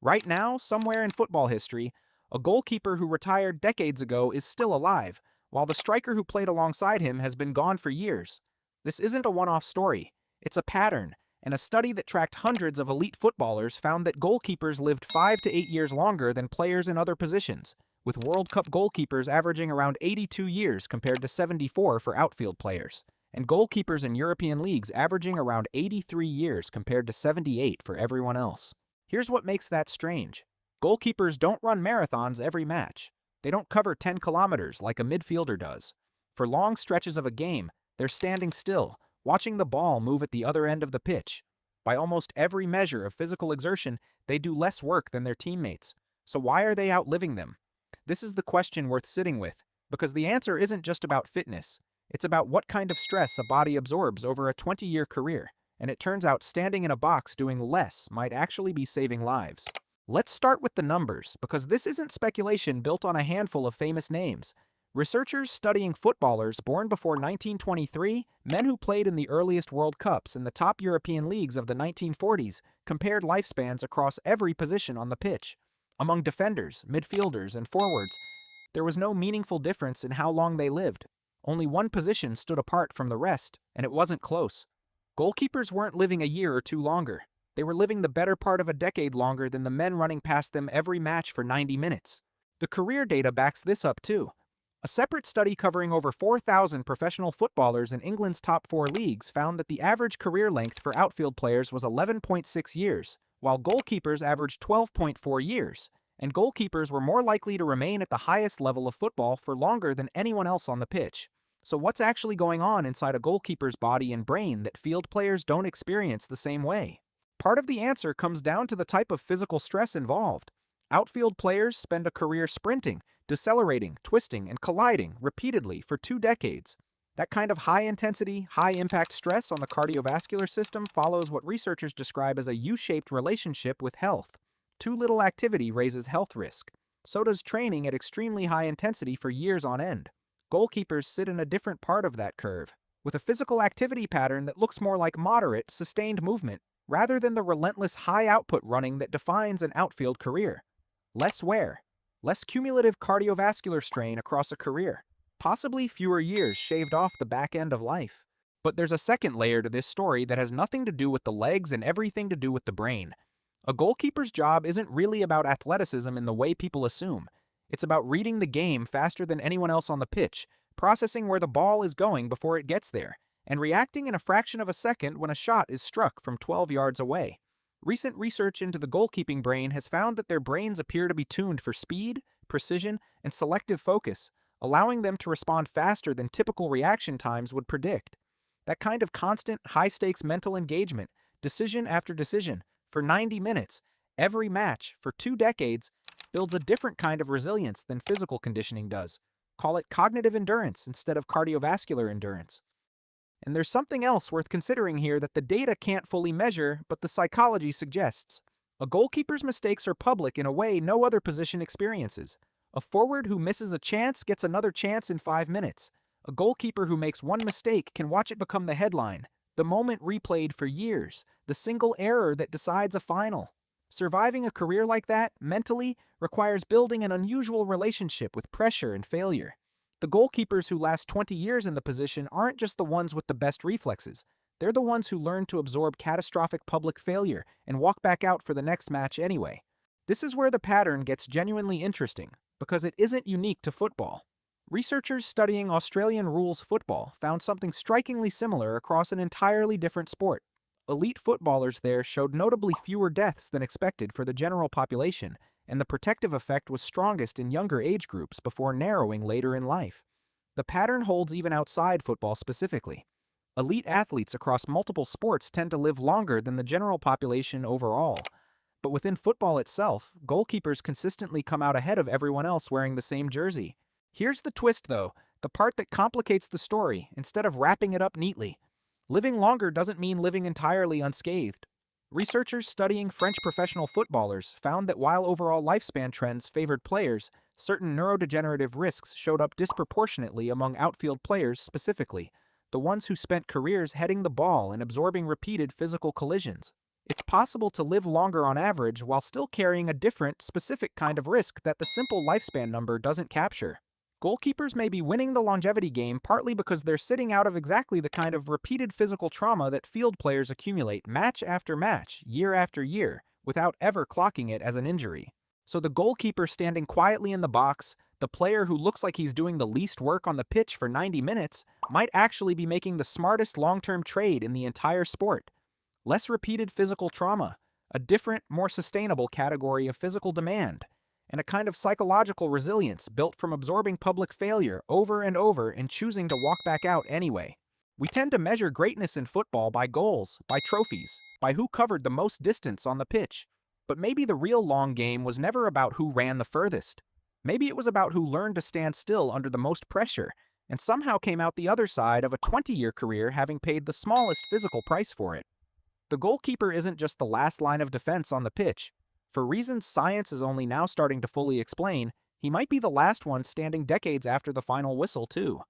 Right now, somewhere in football history, a goalkeeper who retired decades ago is still alive, while the striker who played alongside him has been gone for years. This isn't a one-off story. It's a pattern, and a study that tracked hundreds of elite footballers found that goalkeepers lived 5 to 8 years longer than players in other positions, with World Cup goalkeepers averaging around 82 years compared to 74 for outfield players, and goalkeepers in European leagues averaging around 83 years compared to 78 for everyone else. Here's what makes that strange. Goalkeepers don't run marathons every match. They don't cover 10 kilometers like a midfielder does. For long stretches of a game, they're standing still, watching the ball move at the other end of the pitch. By almost every measure of physical exertion, they do less work than their teammates. So why are they outliving them? This is the question worth sitting with, because the answer isn't just about fitness. It's about what kind of stress a body absorbs over a 20-year career. And it turns out standing in a box doing less might actually be saving lives. Let's start with the numbers, because this isn't speculation built on a handful of famous names. Researchers studying footballers born before 1923, men who played in the earliest World Cups and the top European leagues of the 1940s, compared lifespans across every position on the pitch. Among defenders, midfielders, and forwards, there was no meaningful difference in how long they lived. Only one position stood apart from the rest, and it wasn't close. Goalkeepers weren't living a year or two longer. They were living the better part of a decade longer than the men running past them every match for 90 minutes. The career data backs this up too. A separate study covering over 4,000 professional footballers in England's top 4 leagues found that the average career length for outfield players was 11.6 years, while goalkeepers averaged 12.4 years, and goalkeepers were more likely to remain at the highest level of football for longer than anyone else on the pitch. So what's actually going on inside a goalkeeper's body and brain that field players don't experience the same way? Part of the answer comes down to the type of physical stress involved. Outfield players spend a career sprinting, decelerating, twisting, and colliding repeatedly for 2 decades. That kind of high-intensity, high-impact stress on the cardiovascular system follows what researchers describe as a U-shaped relationship with health. Too little activity raises health risk. So does training at extremely high intensity for years on end. Goalkeepers sit in a different part of that curve, with a physical activity pattern that looks more like moderate, sustained movement, rather than the relentless high-output running that defines an outfield career. Less wear, less cumulative cardiovascular strain across a career, possibly fewer years shaved off the back end of life. But there's a second layer to this story that has nothing to do with the legs and everything to do with the brain. A goalkeeper's job isn't really about athleticism in the way people assume. It's about reading the game faster than anyone else on the pitch, processing where the ball is going before it gets there, and reacting in a fraction of a second when a shot is struck from 12 yards away. Recent research into the goalkeeping brain has found that their brains appear to be tuned for speed, precision, and selective focus, allowing them to respond faster than typical reaction times would predict. That kind of constant, high-stakes mental engagement, decision after decision, for 90 minutes, every match, for 2 decades, builds a different kind of resilience than physical conditioning does. Call it cognitive endurance instead of cardiovascular endurance. And there's something else worth considering here that the data can't fully measure, but the psychology suggests. A goalkeeper's mistakes are public in a way no other position experiences. A forward who misses a chance gets another chance in 5 minutes. A goalkeeper who makes one mistake can watch it become the headline, the moment replayed for years, the single error that decides a final. Surviving a career like that, mentally, requires building an unusual relationship with pressure and failure. The goalkeepers who last 20 years in the position aren't just the ones with the best reflexes. They're the ones who learn to absorb catastrophic public failure and walk back out for the next match anyway. This is where the pattern gets genuinely interesting, because it isn't unique to football. Researchers studying Australian rules football found something strikingly similar across an entirely different sport. Elite footballers there showed notably fewer deaths than expected for the general population, and the protective effect was strongest in younger age groups before narrowing later in life. The pattern holds even outside football specifically. Elite athletes across multiple sports tend to live longer than the general population overall. But within football itself, goalkeepers consistently come out ahead of everyone else wearing the same jersey. Here's the twist though, the part that complicates the story instead of wrapping it up neatly. Living longer doesn't mean living entirely unscathed. Researchers studying French professional footballers found that while overall lifespan trends favored players, certain neurodegenerative risks showed up disproportionately among outfield players specifically, the ones who spent careers heading the ball and absorbing repeated physical collisions. It's possible to live longer on average while still carrying a different, specific kind of risk that the simple lifespan number doesn't capture. Goalkeepers may be winning the longevity game partly because they're sitting out of exactly the kind of repeated physical trauma that field players accumulate match after match, year after year, without ever clocking it as an injury. So the goalkeeper standing quietly in the box, the player who looks like he's doing the least work on the pitch for 90 minutes, might actually be making the smartest long-term trade in the entire sport. Less repeated physical trauma, a different, more sustainable category of physical demand, and a kind of psychological resilience built from absorbing public failure over and over and choosing to walk back out anyway. We tend to measure greatness in football by goals, by trophies, by who covered the most distance on the pitch. But maybe the real long game was never about who ran the furthest. Maybe it was about who learned to stand still under the most pressure, and somehow came out the other side of a 20-year career having paid the smallest physical price for it. The goalkeeper isn't just the last line of defense on the pitch. For reasons science is only now starting to fully explain, he might be the last one standing decades after the final whistle, too.